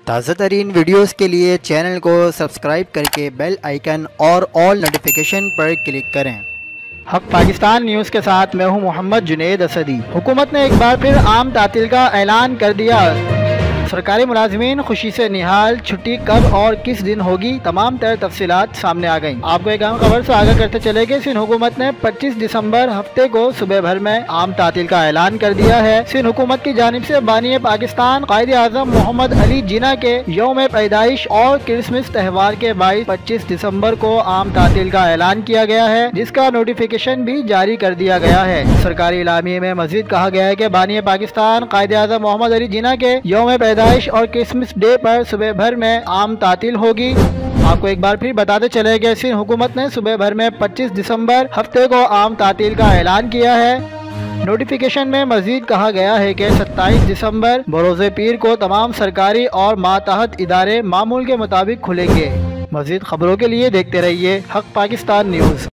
تازہ ترین ویڈیوز کے لیے چینل کو سبسکرائب کر کے بیل آئیکن اور آل نوٹیفیکیشن پر کلک کریں۔ حق پاکستان نیوز کے ساتھ میں ہوں محمد جنید اسدی۔ حکومت نے ایک بار پھر عام تعطیل کا اعلان کر دیا۔ سرکاری ملازمین خوشی سے نہال، چھٹی کب اور کس دن ہوگی، تمام تر تفصیلات سامنے آ گئیں۔ آپ کو ایک اہم خبر سے آگاہ کرتے چلے گئے، سندھ حکومت نے 25 دسمبر ہفتے کو صبح بھر میں عام تعطیل کا اعلان کر دیا ہے۔ سندھ حکومت کی جانب سے بانی پاکستان قائد اعظم محمد علی جناح کے یوم پیدائش اور کرسمس تہوار کے باعث 25 دسمبر کو عام تعطیل کا اعلان کیا گیا ہے، جس کا نوٹیفیکیشن بھی جاری کر دیا گیا ہے۔ سرکاری اعلامیے میں مزید کہا گیا ہے کہ بانی پاکستان قائد اعظم محمد علی جناح کے یوم پیدائش اور کرسمس ڈے پر صبح بھر میں عام تعطیل ہوگی۔ آپ کو ایک بار پھر بتاتے چلے گئے، سندھ حکومت نے صبح بھر میں 25 دسمبر ہفتے کو عام تعطیل کا اعلان کیا ہے۔ نوٹیفیکیشن میں مزید کہا گیا ہے کہ 27 دسمبر بروز پیر کو تمام سرکاری اور ماتحت ادارے معمول کے مطابق کھلیں گے۔ مزید خبروں کے لیے دیکھتے رہیے حق پاکستان نیوز۔